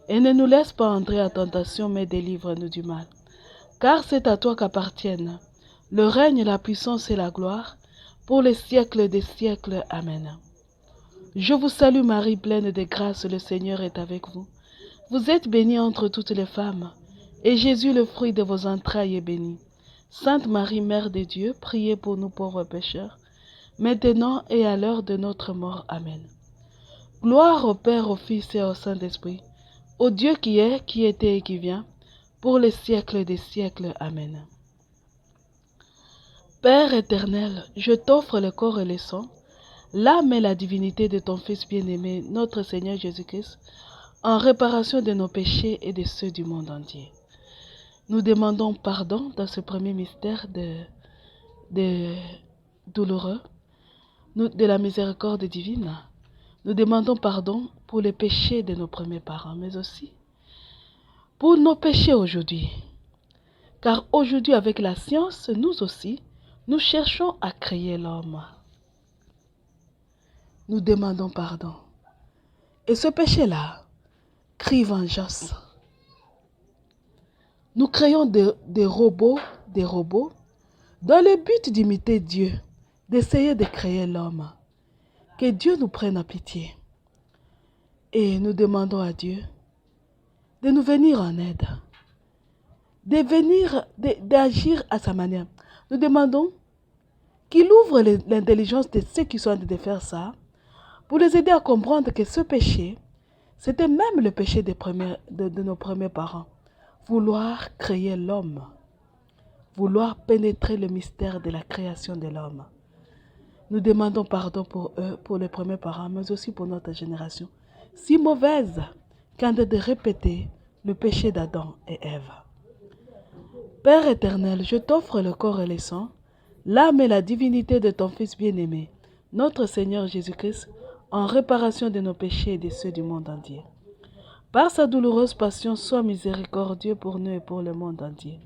Et ne nous laisse pas entrer à tentation, mais délivre-nous du mal. Car c'est à toi qu'appartiennent le règne, la puissance et la gloire, pour les siècles des siècles. Amen. Je vous salue Marie, pleine de grâce, le Seigneur est avec vous. Vous êtes bénie entre toutes les femmes, et Jésus, le fruit de vos entrailles, est béni. Sainte Marie, Mère de Dieu, priez pour nous pauvres pécheurs, maintenant et à l'heure de notre mort. Amen. Gloire au Père, au Fils et au Saint-Esprit, au Dieu qui est, qui était et qui vient, pour les siècles des siècles. Amen. Père éternel, je t'offre le corps et le sang, l'âme et la divinité de ton Fils bien-aimé, notre Seigneur Jésus-Christ, en réparation de nos péchés et de ceux du monde entier. Nous demandons pardon dans ce premier mystère douloureux, de la miséricorde divine. Nous demandons pardon pour les péchés de nos premiers parents, mais aussi pour nos péchés aujourd'hui. Car aujourd'hui, avec la science, nous aussi, nous cherchons à créer l'homme. Nous demandons pardon. Et ce péché-là crie vengeance. Nous créons des robots dans le but d'imiter Dieu, d'essayer de créer l'homme. Que Dieu nous prenne en pitié. Et nous demandons à Dieu de nous venir en aide, d'agir à sa manière. Nous demandons qu'il ouvre l'intelligence de ceux qui sont en train de faire ça, pour les aider à comprendre que ce péché, c'était même le péché de nos premiers parents. Vouloir créer l'homme, vouloir pénétrer le mystère de la création de l'homme. Nous demandons pardon pour eux, pour les premiers parents, mais aussi pour notre génération, si mauvaise qu'en de répéter le péché d'Adam et Ève. Père éternel, je t'offre le corps et le sang, l'âme et la divinité de ton Fils bien-aimé, notre Seigneur Jésus-Christ, en réparation de nos péchés et de ceux du monde entier. Par sa douloureuse passion, sois miséricordieux pour nous et pour le monde entier.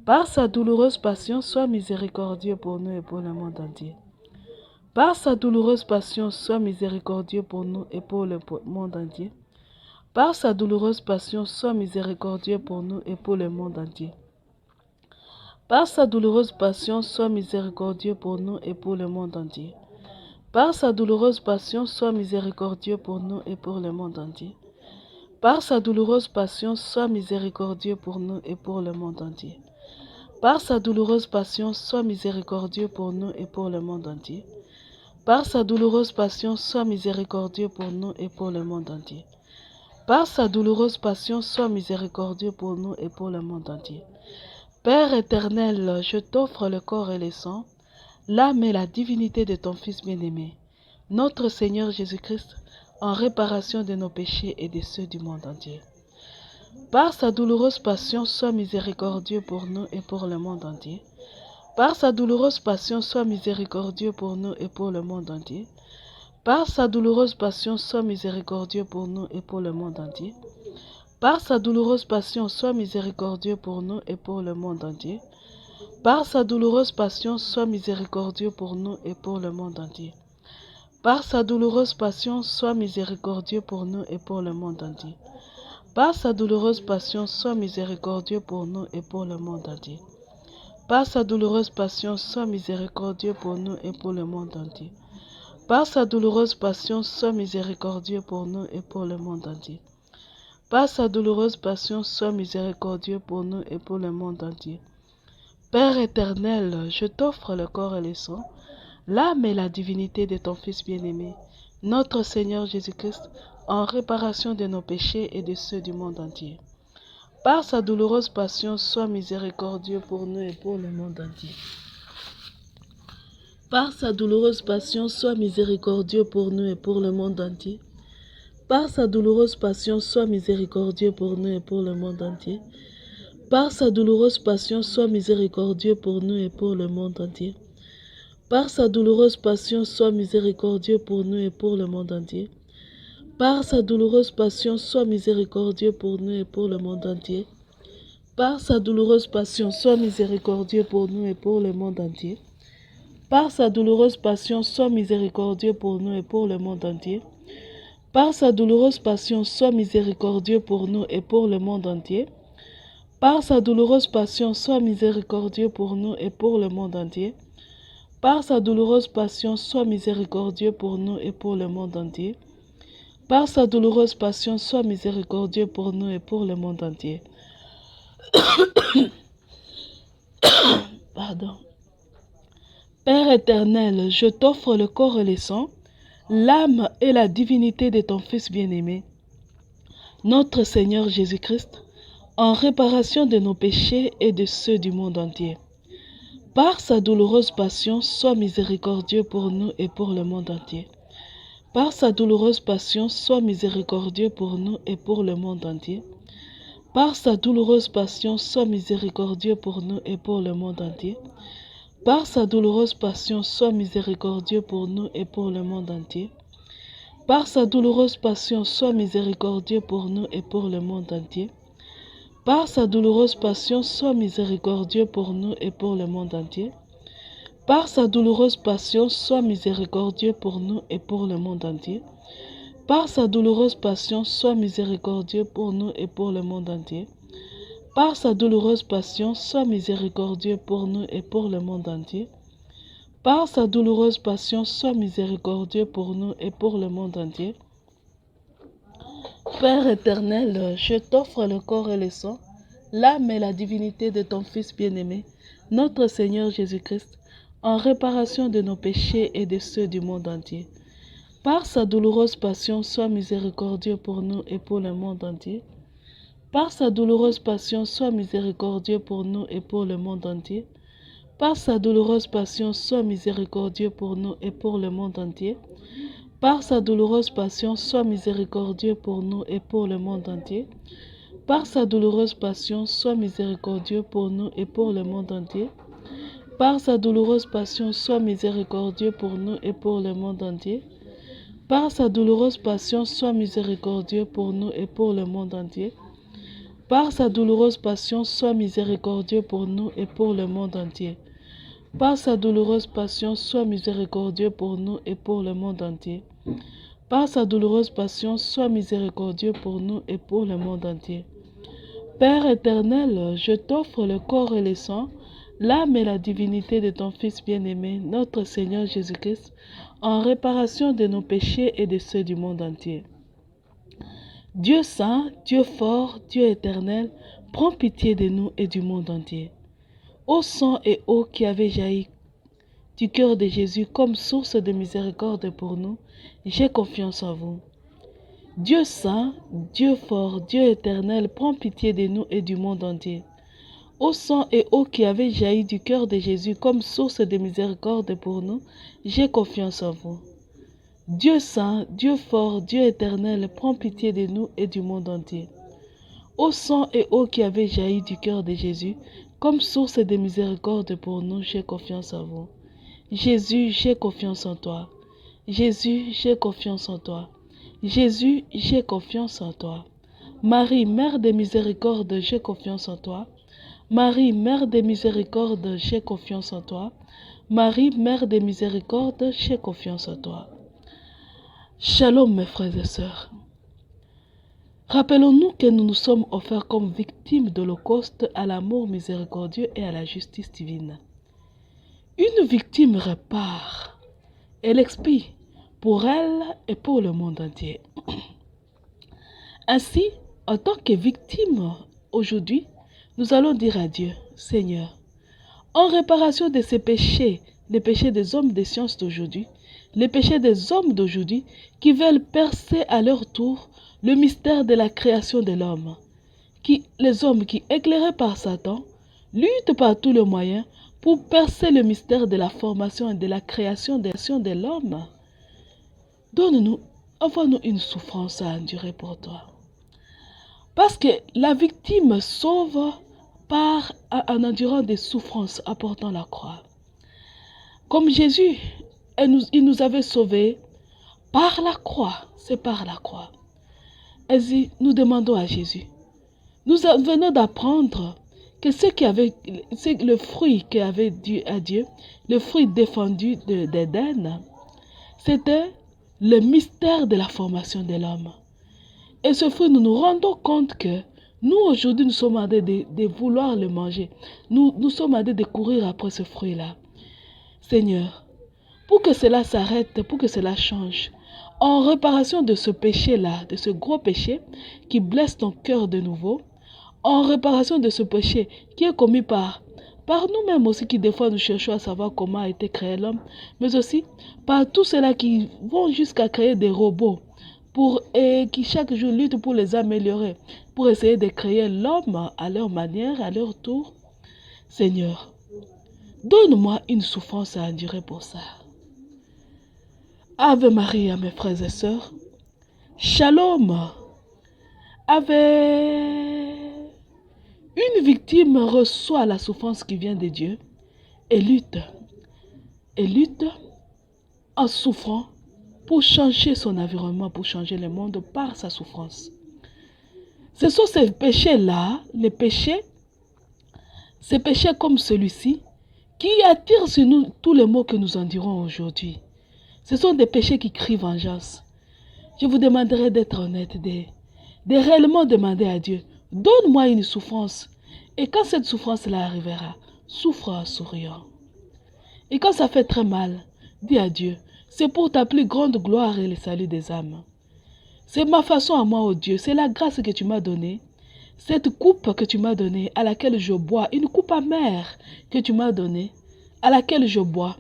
Par sa douloureuse passion, sois miséricordieux pour nous et pour le monde entier. Par sa douloureuse passion, sois miséricordieux pour nous et pour le monde entier. Par sa douloureuse passion, sois miséricordieux pour nous et pour le monde entier. Par sa douloureuse passion, sois miséricordieux pour nous et pour le monde entier. Par sa douloureuse passion, sois miséricordieux pour nous et pour le monde entier. Par sa douloureuse passion, sois miséricordieux pour nous et pour le monde entier. Par sa douloureuse passion, sois miséricordieux pour nous et pour le monde entier. Par sa douloureuse passion, sois miséricordieux pour nous et pour le monde entier. Par sa douloureuse passion, sois miséricordieux pour nous et pour le monde entier. Père éternel, je t'offre le corps et le sang, l'âme et la divinité de ton Fils bien-aimé, notre Seigneur Jésus-Christ, en réparation de nos péchés et de ceux du monde entier. Par sa douloureuse passion, sois miséricordieux pour nous et pour le monde entier. Par sa douloureuse passion, sois miséricordieux pour nous et pour le monde entier. Par sa douloureuse passion, sois miséricordieux pour nous et pour le monde entier. Par sa douloureuse passion, sois miséricordieux pour nous et pour le monde entier. Par sa douloureuse passion, sois miséricordieux pour nous et pour le monde entier. Par sa douloureuse passion, sois miséricordieux pour nous et pour le monde entier. Par sa douloureuse passion, sois miséricordieux pour nous et pour le monde entier. Par sa douloureuse passion, sois miséricordieux pour nous et pour le monde entier. Par sa douloureuse passion, sois miséricordieux pour nous et pour le monde entier. Par sa douloureuse passion, sois miséricordieux pour nous et pour le monde entier. Père éternel, je t'offre le corps et le sang, l'âme et la divinité de ton Fils bien-aimé, notre Seigneur Jésus-Christ, en réparation de nos péchés et de ceux du monde entier. Par sa douloureuse passion, sois miséricordieux pour nous et pour le monde entier. Par sa douloureuse passion, sois miséricordieux pour nous et pour le monde entier. Par sa douloureuse passion, sois miséricordieux pour nous et pour le monde entier. Par sa douloureuse passion, sois miséricordieux pour nous et pour le monde entier. Par sa douloureuse passion, sois miséricordieux pour nous et pour le monde entier. Par sa douloureuse passion, sois miséricordieux pour nous et pour le monde entier. Par sa douloureuse passion, sois miséricordieux pour nous et pour le monde entier. Par sa douloureuse passion, sois miséricordieux pour nous et pour le monde entier. Par sa douloureuse passion, sois miséricordieux pour nous et pour le monde entier. Par sa douloureuse passion, sois miséricordieux pour nous et pour le monde entier. Par sa douloureuse passion, sois miséricordieux pour nous et pour le monde entier. Par sa douloureuse passion, sois miséricordieux pour nous et pour le monde entier. Pardon. Père éternel, je t'offre le corps et le sang, l'âme et la divinité de ton Fils bien-aimé, notre Seigneur Jésus-Christ, en réparation de nos péchés et de ceux du monde entier. Par sa douloureuse passion, sois miséricordieux pour nous et pour le monde entier. Par sa douloureuse passion, sois miséricordieux pour nous et pour le monde entier. Par sa douloureuse passion, sois miséricordieux pour nous et pour le monde entier. Par sa douloureuse passion, sois miséricordieux pour nous et pour le monde entier. Par sa douloureuse passion, sois miséricordieux pour nous et pour le monde entier. Par sa douloureuse passion, sois miséricordieux pour nous et pour le monde entier. Par sa douloureuse passion, sois miséricordieux pour nous et pour le monde entier. Par sa douloureuse passion, sois miséricordieux pour nous et pour le monde entier. Par sa douloureuse passion, sois miséricordieux pour nous et pour le monde entier. Par sa douloureuse passion, sois miséricordieux pour nous et pour le monde entier. Père éternel, je t'offre le corps et le sang, l'âme et la divinité de ton Fils bien-aimé, notre Seigneur Jésus-Christ, en réparation de nos péchés et de ceux du monde entier. Par sa douloureuse passion, sois miséricordieux pour nous et pour le monde entier. Par sa douloureuse passion, sois miséricordieux pour nous et pour le monde entier. Par sa douloureuse passion, sois miséricordieux pour nous et pour le monde entier. Par sa douloureuse passion, sois miséricordieux pour nous et pour le monde entier. Par sa douloureuse passion, sois miséricordieux pour nous et pour le monde entier. Par sa douloureuse passion, sois miséricordieux pour nous et pour le monde entier. Par sa douloureuse passion, sois miséricordieux pour nous et pour le monde entier. Par sa douloureuse passion, sois miséricordieux pour nous et pour le monde entier. Par sa douloureuse passion, sois miséricordieux pour nous et pour le monde entier. Par sa douloureuse passion, sois miséricordieux pour nous et pour le monde entier. Père éternel, je t'offre le corps et le sang, l'âme et la divinité de ton Fils bien-aimé, notre Seigneur Jésus-Christ, en réparation de nos péchés et de ceux du monde entier. Dieu saint, Dieu fort, Dieu éternel, prends pitié de nous et du monde entier. Ô sang et eau qui avez jailli du cœur de Jésus comme source de miséricorde pour nous, j'ai confiance en vous. Dieu saint, Dieu fort, Dieu éternel, prends pitié de nous et du monde entier. Ô sang et eau qui avez jailli du cœur de Jésus comme source de miséricorde pour nous, j'ai confiance en vous. Dieu saint, Dieu fort, Dieu éternel, prends pitié de nous et du monde entier. Ô sang et eau qui avez jailli du cœur de Jésus, comme source de miséricorde pour nous, j'ai confiance en vous. Jésus, j'ai confiance en toi. Jésus, j'ai confiance en toi. Jésus, j'ai confiance en toi. Marie, Mère de miséricorde, j'ai confiance en toi. Marie, Mère de miséricorde, j'ai confiance en toi. Marie, Mère de miséricorde, j'ai confiance en toi. Shalom mes frères et sœurs. Rappelons-nous que nous nous sommes offerts comme victimes de l'Holocauste à l'amour miséricordieux et à la justice divine. Une victime répare, elle expie pour elle et pour le monde entier. Ainsi, en tant que victime aujourd'hui, nous allons dire à Dieu, Seigneur, en réparation de ces péchés, les péchés des hommes de science d'aujourd'hui, les péchés des hommes d'aujourd'hui qui veulent percer à leur tour le mystère de la création de l'homme, les hommes qui, éclairés par Satan, luttent par tous les moyens pour percer le mystère de la formation et de la création de l'homme. Donne-nous, envoie-nous une souffrance à endurer pour toi. Parce que la victime sauve en endurant des souffrances apportant la croix. Comme Jésus, il nous avait sauvés par la croix, c'est par la croix. Ainsi, nous demandons à Jésus. Nous venons d'apprendre que le fruit qui avait dû à Dieu, le fruit défendu d'Éden, c'était le mystère de la formation de l'homme. Et ce fruit, nous nous rendons compte que nous, aujourd'hui, nous sommes en train de vouloir le manger. Nous sommes en train de courir après ce fruit-là. Seigneur, pour que cela s'arrête, pour que cela change, en réparation de ce péché-là, de ce gros péché qui blesse ton cœur de nouveau, en réparation de ce péché qui est commis par nous-mêmes aussi, qui des fois nous cherchons à savoir comment a été créé l'homme, mais aussi par tous ceux-là qui vont jusqu'à créer des robots et qui chaque jour luttent pour les améliorer, pour essayer de créer l'homme à leur manière, à leur tour. Seigneur, donne-moi une souffrance à endurer pour ça. Ave Maria, mes frères et sœurs. Shalom. Une victime reçoit la souffrance qui vient de Dieu et lutte en souffrant pour changer son environnement, pour changer le monde par sa souffrance. Ce sont ces péchés-là, ces péchés comme celui-ci, qui attirent sur nous tous les maux que nous endurons aujourd'hui. Ce sont des péchés qui crient vengeance. Je vous demanderai d'être honnête, de réellement demander à Dieu, donne-moi une souffrance. Et quand cette souffrance-là arrivera, souffre en souriant. Et quand ça fait très mal, dis à Dieu, c'est pour ta plus grande gloire et le salut des âmes. C'est ma façon à moi, oh Dieu, c'est la grâce que tu m'as donnée. Cette coupe que tu m'as donnée, à laquelle je bois, une coupe amère que tu m'as donnée, à laquelle je bois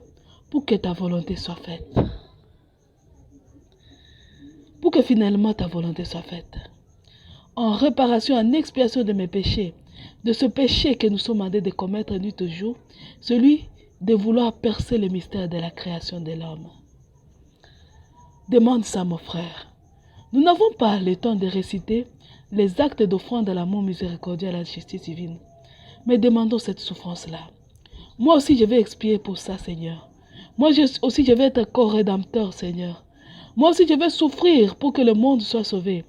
pour que ta volonté soit faite. Pour que finalement ta volonté soit faite. En réparation, en expiation de mes péchés, de ce péché que nous sommes mandés de commettre nuit et jour, celui de vouloir percer le mystère de la création de l'homme. Demande ça, mon frère. Nous n'avons pas le temps de réciter les actes d'offrande à l'amour miséricordieux à la justice divine, mais demandons cette souffrance-là. Moi aussi, je vais expier pour ça, Seigneur. Moi aussi, je vais être co-rédempteur, Seigneur. Moi aussi, je vais souffrir pour que le monde soit sauvé.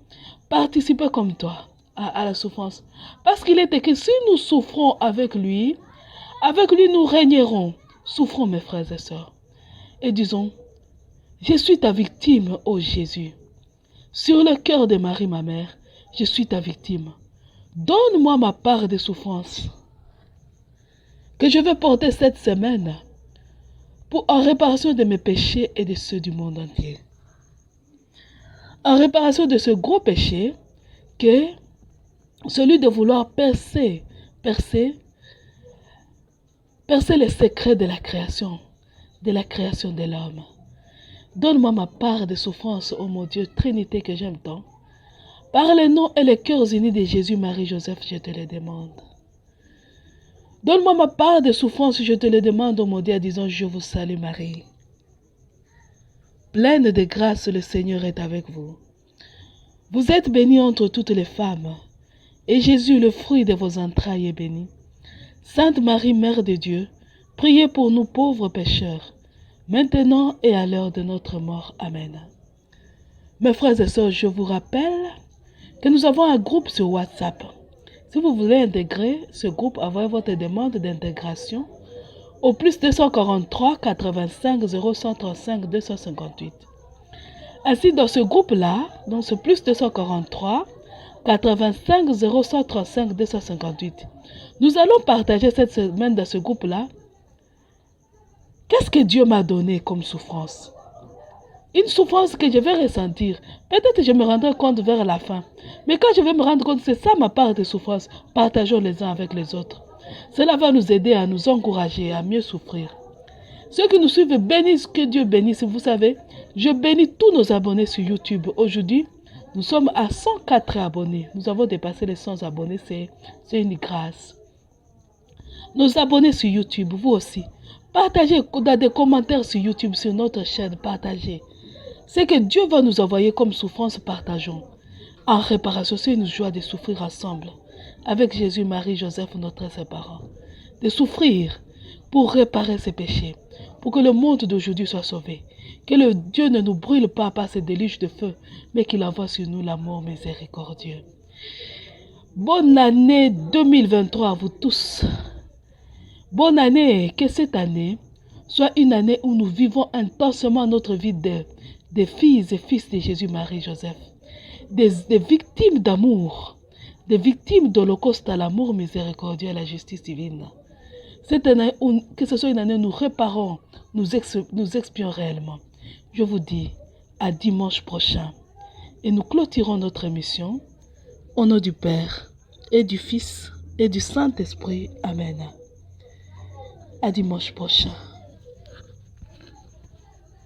Participer comme toi à la souffrance. Parce qu'il est écrit, si nous souffrons avec lui nous régnerons. Souffrons, mes frères et sœurs. Et disons, je suis ta victime, ô Jésus. Sur le cœur de Marie, ma mère, je suis ta victime. Donne-moi ma part de souffrance que je vais porter cette semaine en réparation de mes péchés et de ceux du monde entier. En réparation de ce gros péché que celui de vouloir percer les secrets de la création de l'homme. Donne-moi ma part de souffrance, ô mon Dieu, Trinité que j'aime tant. Par les noms et les cœurs unis de Jésus, Marie, Joseph, je te le demande. Donne-moi ma part de souffrance, je te le demande, ô mon Dieu, en disant, je vous salue Marie. Pleine de grâce, le Seigneur est avec vous. Vous êtes bénie entre toutes les femmes, et Jésus, le fruit de vos entrailles, est béni. Sainte Marie, Mère de Dieu, priez pour nous pauvres pécheurs, maintenant et à l'heure de notre mort. Amen. Mes frères et sœurs, je vous rappelle que nous avons un groupe sur WhatsApp. Si vous voulez intégrer ce groupe, envoyez votre demande d'intégration au plus 243 85 0135 258. Ainsi, dans ce groupe-là, dans ce plus 243 85 0135 258, nous allons partager cette semaine dans ce groupe-là. Qu'est-ce que Dieu m'a donné comme souffrance? Une souffrance que je vais ressentir. Peut-être que je me rendrai compte vers la fin. Mais quand je vais me rendre compte, c'est ça ma part de souffrance. Partageons les uns avec les autres. Cela va nous aider à nous encourager à mieux souffrir. Ceux qui nous suivent bénissent, que Dieu bénisse. Vous savez, je bénis tous nos abonnés sur YouTube. Aujourd'hui, nous sommes à 104 abonnés. Nous avons dépassé les 100 abonnés. C'est une grâce. Nos abonnés sur YouTube, vous aussi. Partagez dans des commentaires sur YouTube, sur notre chaîne. Partagez. Ce que Dieu va nous envoyer comme souffrance, partageons. En réparation, c'est une joie de souffrir ensemble. Avec Jésus, Marie, Joseph, notre ses parents. De souffrir pour réparer ses péchés. Pour que le monde d'aujourd'hui soit sauvé. Que le Dieu ne nous brûle pas par ses déluges de feu, mais qu'il envoie sur nous l'amour miséricordieux. Bonne année 2023 à vous tous. Bonne année, que cette année soit une année où nous vivons intensement notre vie des filles et fils de Jésus, Marie, Joseph. Des victimes d'amour, des victimes d'Holocauste à l'amour miséricordieux et à la justice divine. Cette année, que ce soit une année où nous réparons, nous expions réellement. Je vous dis à dimanche prochain. Et nous clôturons notre émission au nom du Père et du Fils et du Saint-Esprit. Amen. À dimanche prochain.